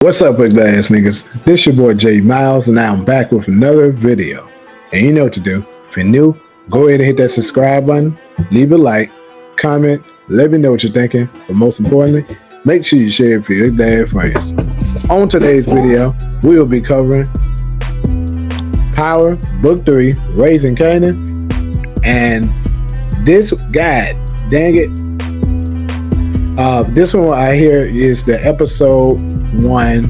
What's up, ugly ass niggas? This your boy J Miles, and now I'm back with another video. And you know what to do. If you're new, go ahead and hit that subscribe button, leave a like, comment, let me know what you're thinking, but most importantly, make sure you share it for your ugly ass friends. On today's video, we will be covering Power, Book 3, Raising Kanan, and this guy, dang it, this one I hear is the episode 1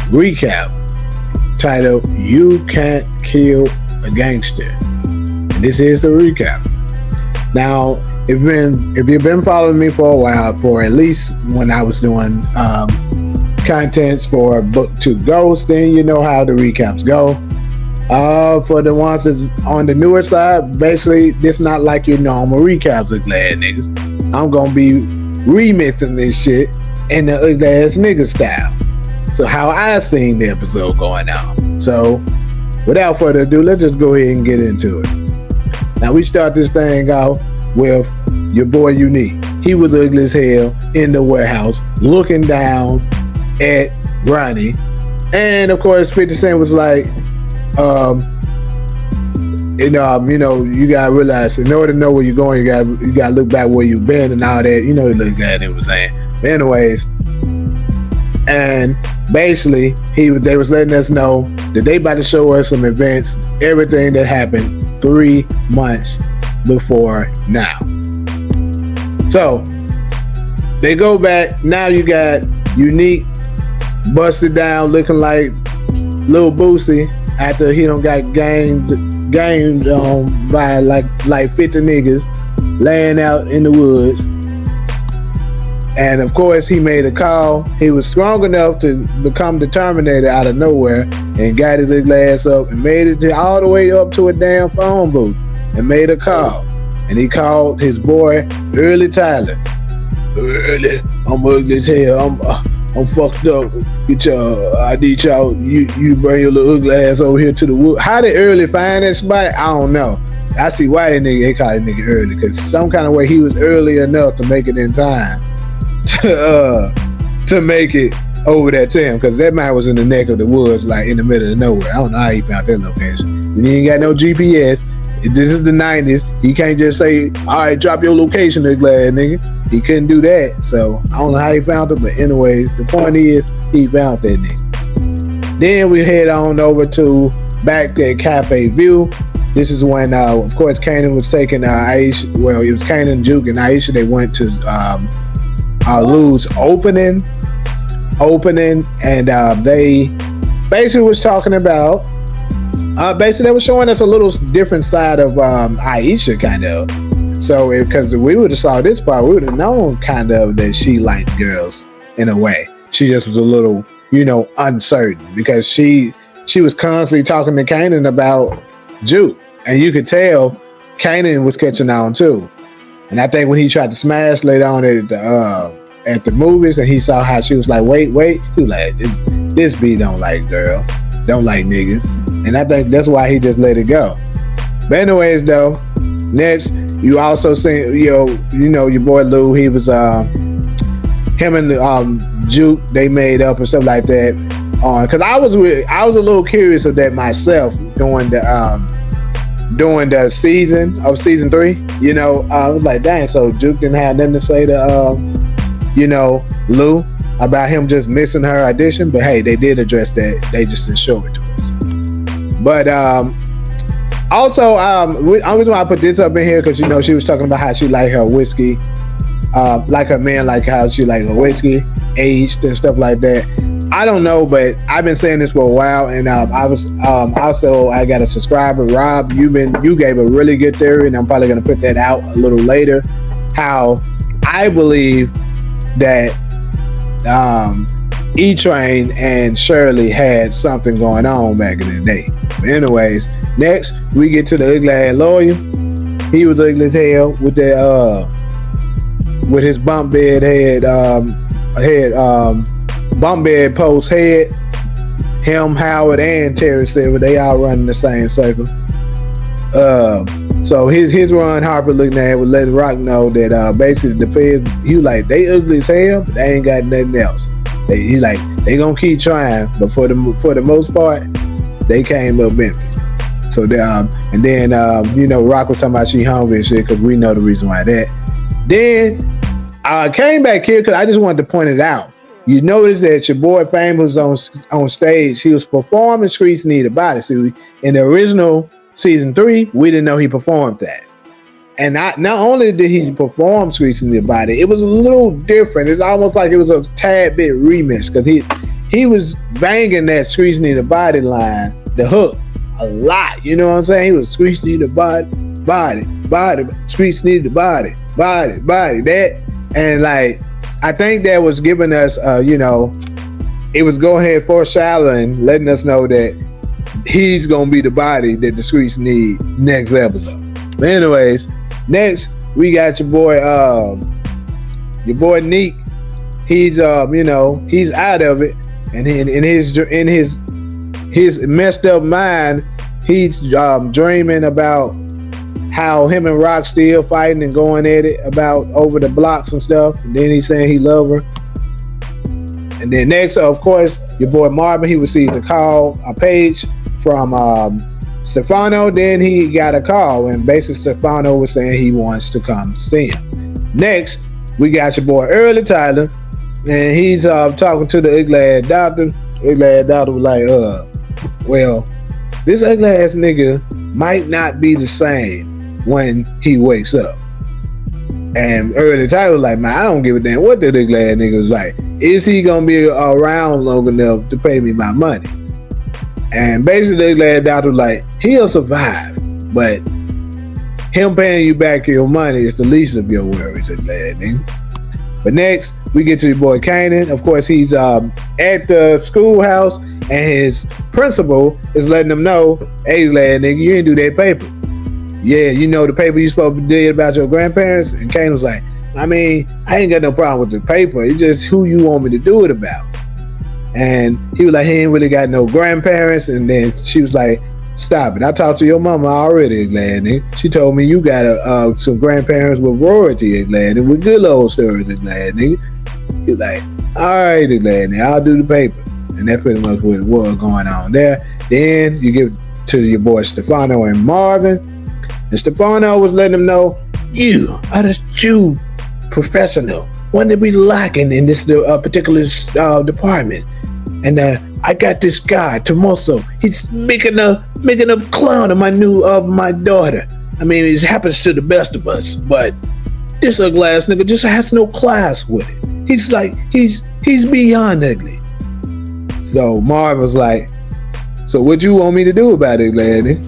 recap titled "You Can't Kill a Gangster." And this is the recap. Now, if you've been following me for a while, for at least when I was doing contents for Book 2 Ghost, then you know how the recaps go. For the ones that's on the newer side, basically this not like your normal recaps of glad niggas. I'm gonna be remixing this shit in the ugly ass nigga style. So how I seen the episode going on. So without further ado, let's just go ahead and get into it. Now we start this thing out with your boy Unique. He was ugly as hell in the warehouse looking down at Ronnie. And of course 50 Cent was like, you gotta realize in order to know where you're going, you gotta look back where you've been and all that. You know the little guy that was saying. But anyways, and basically they was letting us know that they about to show us some events, everything that happened 3 months before now. So they go back. Now you got Unique busted down looking like Lil Boosie after he don't got gamed by like 50 niggas laying out in the woods. And of course he made a call. He was strong enough to become the Terminator out of nowhere and got his ass up and made it all the way up to a damn phone booth and made a call. And he called his boy Early Tyler. Early, I'm ugly as hell. I'm fucked up. I need y'all. You bring your little ugly ass over here to the wood. How did Early find that spot? I don't know. I see why they call that nigga Early, because some kind of way he was early enough to make it in time to make it over there to him, because that man was in the neck of the woods, like in the middle of nowhere. I don't know how he found that location. He ain't got no GPS. This is the 90s. He can't just say, all right, drop your location, ugly ass nigga. He couldn't do that. So I don't know how he found it, but anyways, the point is he found that nigga. Then we head on over to back at Cafe View. This is when of course Kanan was taking Aisha. Well, it was Kanan, Juke, and Aisha. They went to Lou's opening, and they basically was talking about basically they were showing us a little different side of Aisha, kind of. So because we would have saw this part, we would have known kind of that she liked girls in a way. She just was a little, uncertain, because she was constantly talking to Kanan about Juke, and you could tell Kanan was catching on too. And I think when he tried to smash later on at the movies, and he saw how she was like, wait, he was like, this B don't like girls, don't like niggas, and I think that's why he just let it go. But anyways, though, next you also see your boy Lou. He was him and Juke, they made up and stuff like that. Because I was a little curious of that myself during the season 3. I was like, dang, so Juke didn't have nothing to say to Lou about him just missing her audition. But hey, they did address that. They just didn't show it to us. But also, I'm just want to put this up in here because she was talking about how she liked her whiskey, like her man, like how she liked her whiskey aged and stuff like that. I don't know, but I've been saying this for a while, and I was also, I got a subscriber, Rob. You gave a really good theory, and I'm probably gonna put that out a little later. How I believe that E-Train and Shirley had something going on back in the day. But anyways, next we get to the ugly ass lawyer. He was ugly as hell with that with his bump bed head, bump bed post head. Him, Howard, and Terry Silver, they all running the same circle. So his Ron Harper looking at it was letting Rock know that basically the feds, he was like, they ugly as hell, but they ain't got nothing else. He like, they gonna keep trying, but for the most part, they came up empty. So and then Rock was talking about she hungry and shit, because we know the reason why that. Then I came back here because I just wanted to point it out. You notice that your boy Fame was on stage. He was performing Streets Need a Body. So in the original season 3, we didn't know he performed that. And not only did he perform Streets Need a Body, it was a little different. It's almost like it was a tad bit remix, because he was banging that Streets Need a Body line, the hook, a lot. You know what I'm saying? He was Streets Need a Body, body, body, Streets Need a Body, body, body, that. And like, I think that was giving us, it was go ahead foreshadowing, letting us know that he's gonna be the body that the streets need next episode. But anyways, next we got your boy Neek. He's he's out of it, and in his messed up mind, he's dreaming about how him and Rock still fighting and going at it about over the blocks and stuff. And then he's saying he love her. And then next, of course, your boy Marvin, he received a page from Stefano. Then he got a call, and basically Stefano was saying he wants to come see him. Next, we got your boy Early Tyler, and he's talking to the ugly ass doctor. Ugly ass doctor was like, well, this ugly ass nigga might not be the same when he wakes up. And Early Tyler was like, man, I don't give a damn what that ugly ass nigga was like. Is he gonna be around long enough to pay me my money? And basically the ugly ass doctor was like, he'll survive, but him paying you back your money is the least of your worries, ugly ass nigga. But next, we get to your boy Kanan. Of course, he's at the schoolhouse, and his principal is letting him know, hey, lad nigga, you didn't do that paper. Yeah, you know the paper you supposed to do about your grandparents? And Kanan was like, I mean, I ain't got no problem with the paper. It's just who you want me to do it about. And he was like, he ain't really got no grandparents. And then she was like, stop it. I talked to your mama already, lad nigga. She told me you got some grandparents with royalty, lad nigga, with good old stories, lad nigga. He was like, all right, lad nigga, I'll do the paper. And that's pretty much what was going on there. Then you give to your boy Stefano and Marvin. And Stefano was letting them know, you are the true professional, one that we lacking in this particular department. And I got this guy, Tomoso. He's making a clown of my daughter. I mean, it happens to the best of us, but this ugly ass nigga just has no class with it. He's like, he's beyond ugly. So Marv was like, so what you want me to do about it, lady?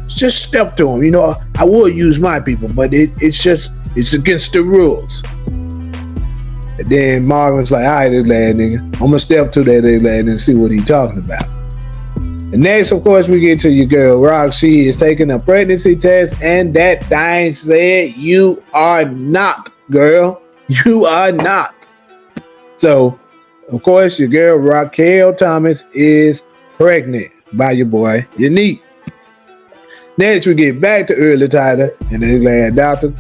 Just step to him. I would use my people, but it's against the rules. And then Marvin's like, all right, lad nigga, I'm gonna step to that lad and see what he's talking about. And next, of course, we get to your girl Rock. She is taking a pregnancy test, and that thing said, you are not, girl. You are not. So, of course, your girl Raquel Thomas is pregnant by your boy Unique. Next, we get back to Early Tyler and the lad doctor.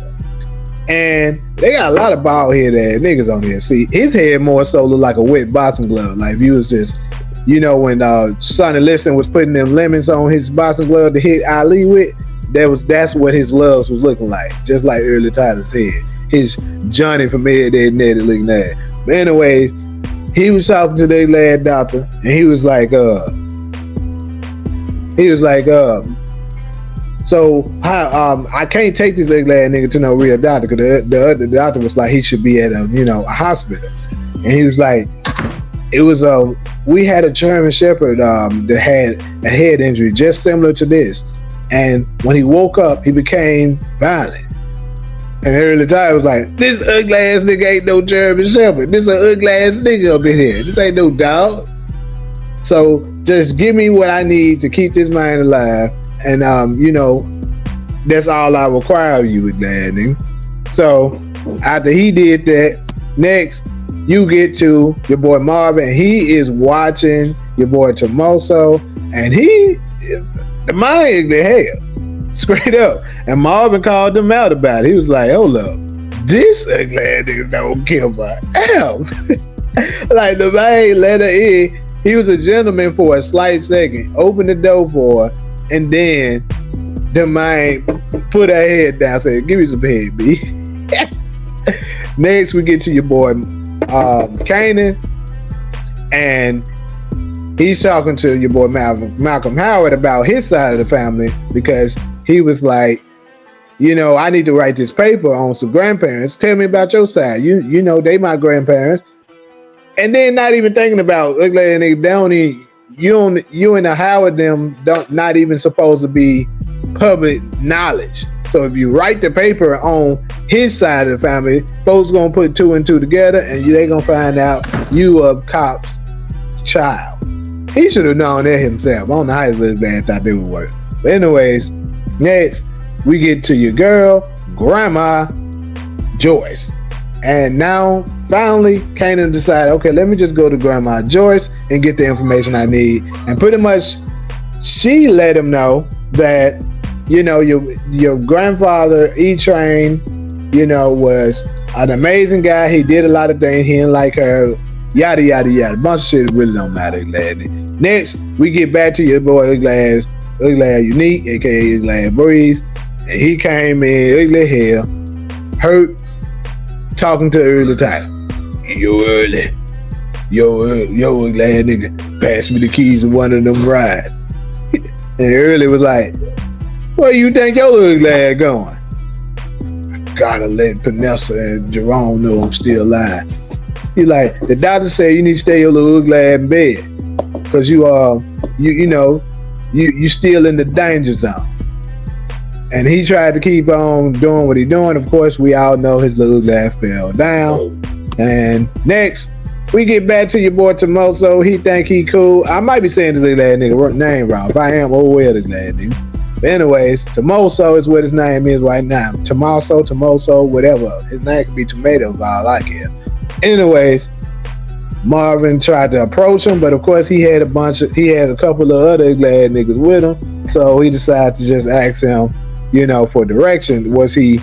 And they got a lot of bald head ass niggas on here. See, his head more so look like a wet boxing glove. Like if he was just, when Sonny Liston was putting them lemons on his boxing glove to hit Ali with, that's what his gloves was looking like. Just like Early Tyler's head. His Johnny from Ed, Ed, and Eddie looking at it. But anyways, he was talking to the lad doctor, and he was like, so I can't take this ugly ass nigga to no real doctor, because the other doctor was like he should be at a hospital. And he was like, it was we had a German Shepherd that had a head injury just similar to this, and when he woke up he became violent. And Early Tyler was like, this ugly ass nigga ain't no German Shepherd. This an ugly ass nigga up in here. This ain't no dog. So just give me what I need to keep this man alive. And that's all I require of you, with that nigga. So after he did that, next you get to your boy Marvin, and he is watching your boy Tomoso, and the mind is the hell, straight up. And Marvin called him out about it. He was like, hold up, this ugly ass nigga don't give a hell. Like the man let her in. He was a gentleman for a slight second, opened the door for her, and then the man put her head down, said, "Give me some head, B." Next, we get to your boy Kanan, and he's talking to your boy Malcolm Howard about his side of the family, because he was like, I need to write this paper on some grandparents. Tell me about your side. You know they my grandparents. And then not even thinking about you and the Howard them not even supposed to be public knowledge. So if you write the paper on his side of the family, folks gonna put 2 and 2 together, and they gonna find out you a cop's child. He should have known that himself. I don't know how his little dad thought they would work. But anyways, next we get to your girl, Grandma Joyce. And now, finally, Kanan decided, okay, let me just go to Grandma Joyce and get the information I need. And pretty much, she let him know that, your grandfather, E-Train, was an amazing guy. He did a lot of things. He didn't like her, yada, yada, yada. A bunch of shit really don't matter. Next, we get back to your boy, Ugly Unique, a.k.a. Ugly Breeze. And he came in, ugly hell, hurt, talking to Early Tyler. Yo, ugly nigga, pass me the keys of one of them rides. And Early was like, where you think your ugly ass going? I gotta let Vanessa and Jerome know I'm still alive. He like, the doctor said you need to stay your little ugly ass in bed, because you still in the danger zone. And he tried to keep on doing what he doing. Of course, we all know his little ass fell down. And next, we get back to your boy Tomoso. He think he cool. I might be saying this little ass nigga name wrong. If I am, oh well, this ass nigga. But anyways, Tomoso is what his name is right now. Tomoso, whatever. His name could be Tomato if I like it. Anyways, Marvin tried to approach him, but of course he had a couple of other glad niggas with him. So he decided to just ask him, for direction. Was he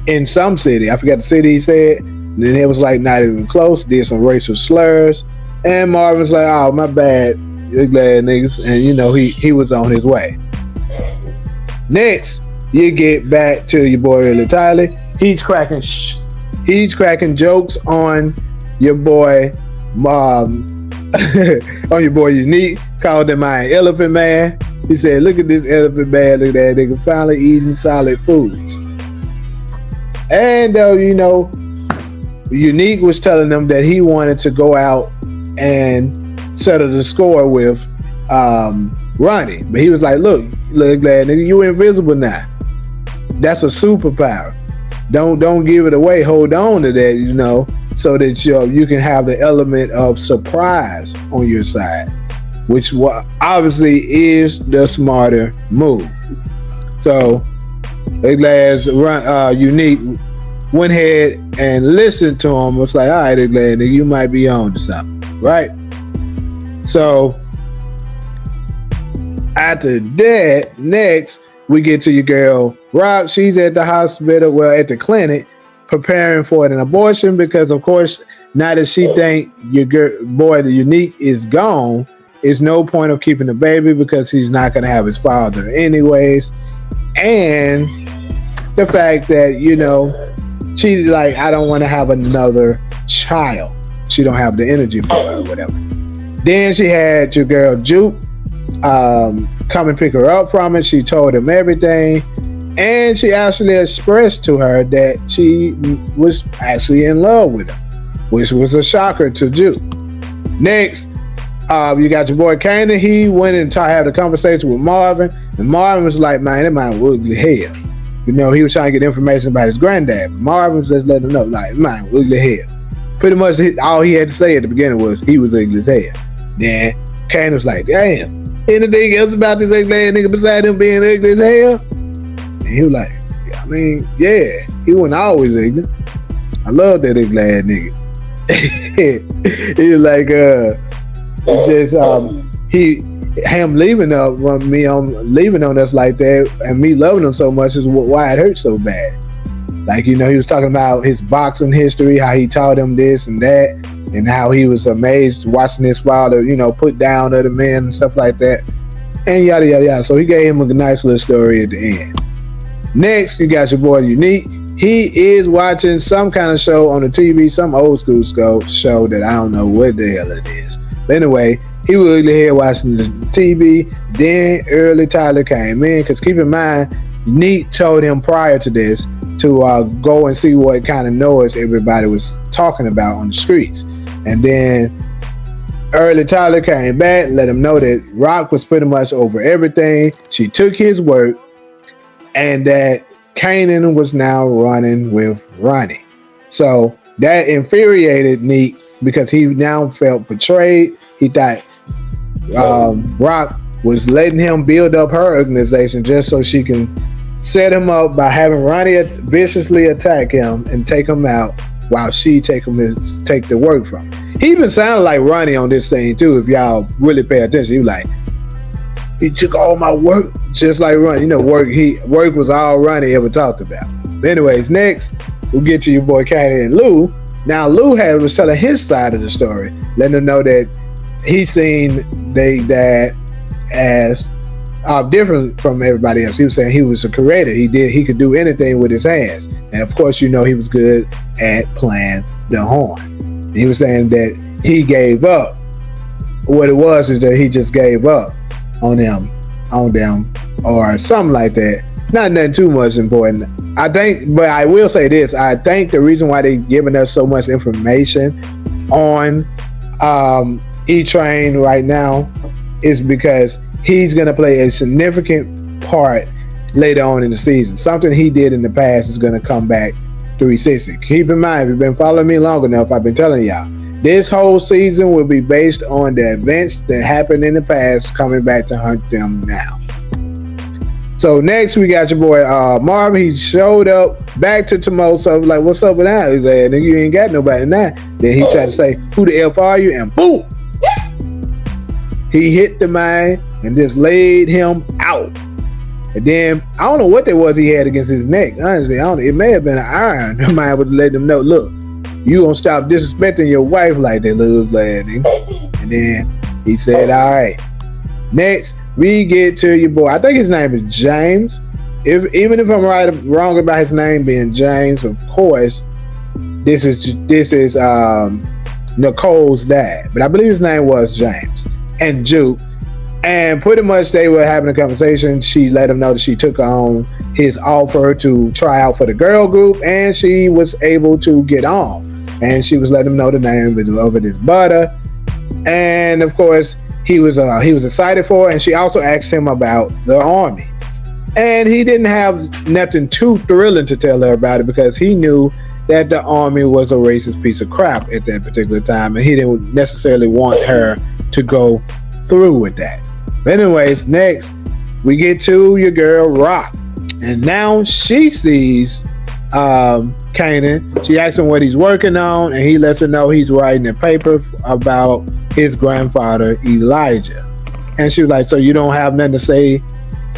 in some city? I forgot the city he said. And then it was like not even close. Did some racial slurs. And Marvin's like, oh, my bad, you glad niggas. And he was on his way. Next, you get back to your boy Early Tyler. He's cracking jokes on your boy on your boy Unique. Called him my elephant man. He said, look at this elephant man, look at that nigga finally eating solid foods. And Unique was telling them that he wanted to go out and settle the score with Ronnie. But he was like, look glad nigga, you invisible now. That's a superpower. Don't give it away. Hold on to that, so that you can have the element of surprise on your side, which obviously is the smarter move. So Unique went ahead and listened to him. Was like, all right, glad nigga, you might be on to something, right? So after that, next we get to your girl Rock. She's at the hospital, at the clinic, preparing for an abortion, because of course now that she think your boy the Unique is gone, there's no point of keeping the baby, because he's not going to have his father anyways. And the fact that she's like, I don't want to have another child. She don't have the energy for it or whatever. Then she had your girl Juke come and pick her up from it. She told him everything, and she actually expressed to her that she was actually in love with him, which was a shocker to Juke. Next, you got your boy Kanan. He went and had a conversation with Marvin, and Marvin was like, man, that man was ugly hell. He was trying to get information about his granddad, but Marvin was just letting him know, like, man, ugly hell. Pretty much all he had to say at the beginning was he was ugly as hell. Then Kanan was like, damn, anything else about this ugly ass nigga beside him being ugly as hell? And he was like, yeah, he wasn't always ugly. I love that ugly ass nigga. He was like, him leaving on us like that, and me loving him so much is why it hurt so bad. Like, he was talking about his boxing history, how he taught him this and that. and how he was amazed watching his father, put down other men and stuff like that, and yada yada yada. So he gave him a nice little story at the end. Next, you got your boy Unique. He is watching some kind of show on the TV, some old school show that I don't know what the hell it is. But anyway, he was here watching the TV. Then early Tyler came in, because keep in mind, Unique told him prior to this to go and see what kind of noise everybody was talking about on the streets. And then early Tyler came back, let him know that Rock was pretty much over everything. She took his work, and that Kanan was now running with Ronnie. So that infuriated Neek, because he now felt betrayed. He thought Rock was letting him build up her organization just so she can set him up by having Ronnie viciously attack him and take him out while she take the work from him. He even sounded like Ronnie on this scene too, if y'all really pay attention. He was like, he took all my work, just like Ronnie. Work was all Ronnie ever talked about. But anyways, next we'll get to your boy Kanan and Lou. Now Lou was telling his side of the story, letting them know that he seen they dad as different from everybody else. He was saying he was a creator. He could do anything with his hands, and of course, he was good at playing the horn. And he was saying that he gave up. What it was is that he just gave up on them, or something like that. Not nothing too much important, I think. But I will say this: I think the reason why they're giving us so much information on E-Train right now is because he's going to play a significant part later on in the season. Something he did in the past is going to come back 360. Keep in mind, if you've been following me long enough, I've been telling y'all, this whole season will be based on the events that happened in the past coming back to hunt them now. So next we got your boy Marvin. He showed up back to Tomo. So I was like, what's up with that? He's like, nigga, you ain't got nobody now. Then he tried to say, who the F are you? And boom! He hit the man and just laid him out. And then I don't know what that was he had against his neck. Honestly, I don't know. It may have been an iron. The man would let them know, look, you gonna stop disrespecting your wife like that, little lad. And then he said, all right. Next, we get to your boy. I think his name is James. Even if I'm wrong about his name being James, of course, this is Nicole's dad. But I believe his name was James. And Juke. And pretty much they were having a conversation. She let him know that she took on his offer to try out for the girl group, and she was able to get on. And she was letting him know the name of this butter. And of course, he was excited for her, and she also asked him about the army. And he didn't have nothing too thrilling to tell her about it, because he knew that the army was a racist piece of crap at that particular time, and he didn't necessarily want her to go through with that. But anyways, next we get to your girl Rock, and now she sees Kanan. She asks him what he's working on, and he lets her know he's writing a paper about his grandfather Elijah. And she was like, so you don't have nothing to say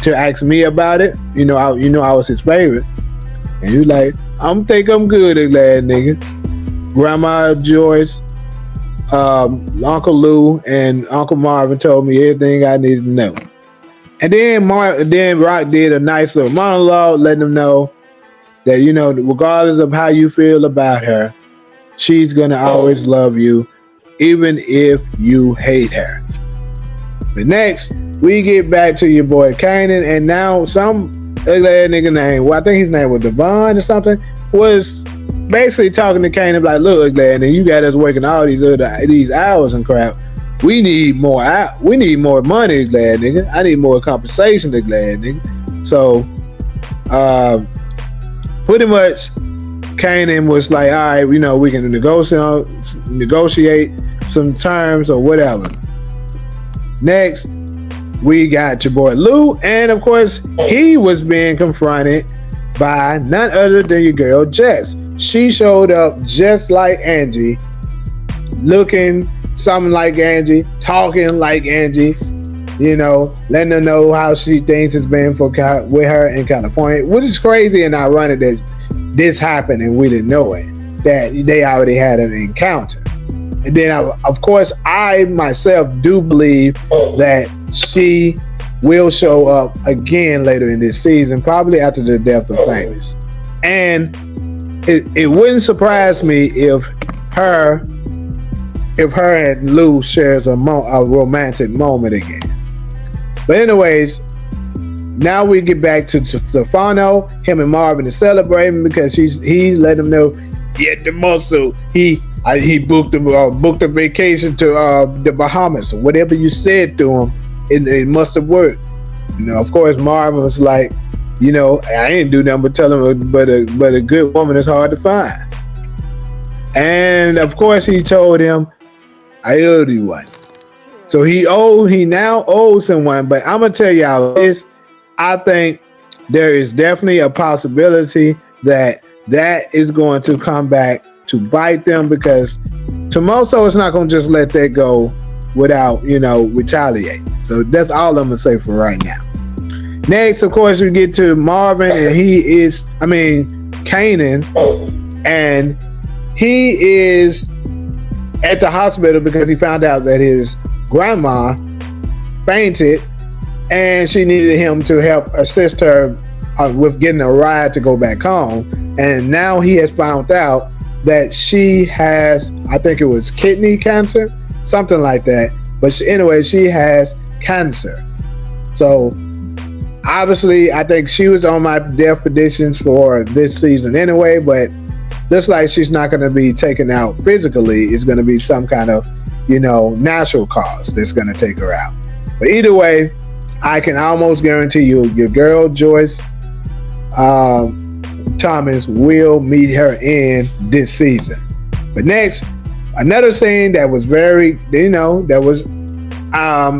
to ask me about it? I was his favorite. And he was like, I'm good at that, nigga. Grandma Joyce, Uncle Lou, and Uncle Marvin told me everything I needed to know. And then Rock did a nice little monologue letting them know that, regardless of how you feel about her, she's gonna always love you, even if you hate her. But next, we get back to your boy Kanan, and now some ugly nigga name, well, I think his name was Devon or something, was basically talking to Kanan like, look, lad, and you got us working all these hours and crap. We need more money, lad, nigga. I need more compensation, lad, nigga. So, pretty much, Kanan was like, all right, we can negotiate some terms or whatever. Next, we got your boy Lou, and of course, he was being confronted by none other than your girl Jess. She showed up just like Angie, looking something like Angie, talking like Angie, letting her know how she thinks it's been with her in California, which is crazy and ironic that this happened and we didn't know it, that they already had an encounter. And then, of course, I myself do believe that she will show up again later in this season, probably after the death of Famous. And it wouldn't surprise me if her and Lou shares a romantic moment again. But anyways, now we get back to Stefano. Him and Marvin are celebrating because he's letting them know he had the muscle. He booked a vacation to the Bahamas. Or whatever you said to him, it must have worked. Of course, Marvin was like, I ain't do nothing but tell him, but a good woman is hard to find. And of course, he told him, I owed you one. So he now owes him one. But I'm gonna tell y'all this. I think there is definitely a possibility that is going to come back to bite them, because Tommaso is not gonna just let that go without retaliate. So that's all I'm gonna say for right now. Next, of course, we get to Marvin, and Kanan, and he is at the hospital because he found out that his grandma fainted, and she needed him to help assist her with getting a ride to go back home. And now he has found out that she has, I think it was kidney cancer, something like that. But she has cancer. So obviously, I think she was on my death predictions for this season anyway, but looks like she's not going to be taken out physically. It's going to be some kind of, natural cause that's going to take her out. But either way, I can almost guarantee you, your girl Joyce Thomas will meet her in this season. But next, another scene that was very,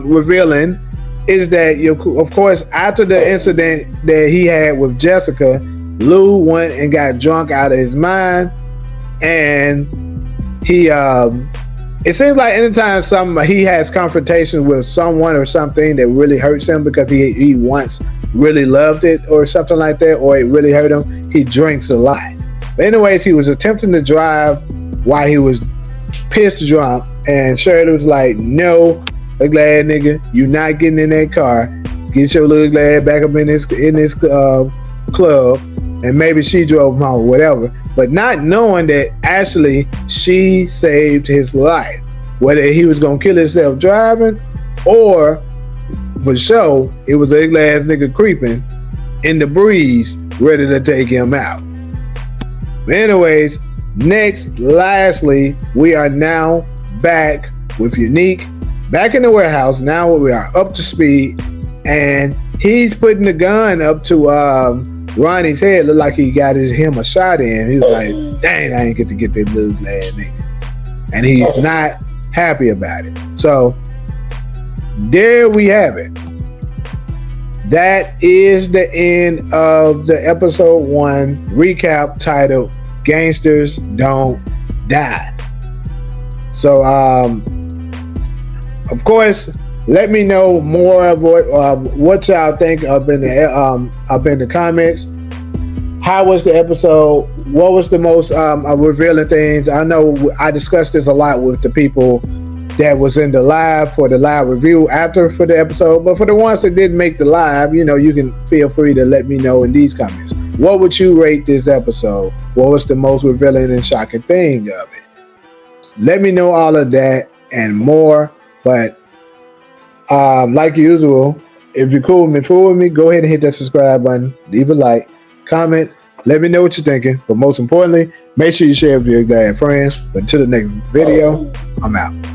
revealing is that, of course, after the incident that he had with Jessica, Lou went and got drunk out of his mind, and he it seems like anytime he has confrontation with someone or something that really hurts him because he once really loved it or something like that, or it really hurt him, he drinks a lot. But anyways, he was attempting to drive while he was pissed drunk, and Shirley was like, no, ugly ass nigga, you not getting in that car. Get your little ass back up in this club. And maybe she drove him home, whatever. But not knowing that actually she saved his life. Whether he was going to kill himself driving, or for sure, it was an ugly ass nigga creeping in the breeze, ready to take him out. But anyways, lastly, we are now back with Unique, back in the warehouse. Now we are up to speed, and he's putting the gun up to Ronnie's head. Looked like he got him a shot in. He was like, dang, I ain't get to get that little ass nigga. And he's not happy about it. So there we have it. That is the end of the episode 1 recap titled Gangsters Don't Die. So of course, let me know more of what y'all think up in the comments. How was the episode? What was the most revealing things? I know I discussed this a lot with the people that was in the live for the live review for the episode. But for the ones that didn't make the live, you can feel free to let me know in these comments. What would you rate this episode? What was the most revealing and shocking thing of it? Let me know all of that and more. But like usual, if you're cool with me, go ahead and hit that subscribe button, leave a like, comment, let me know what you're thinking. But most importantly, make sure you share with your glad friends. But until the next video, I'm out.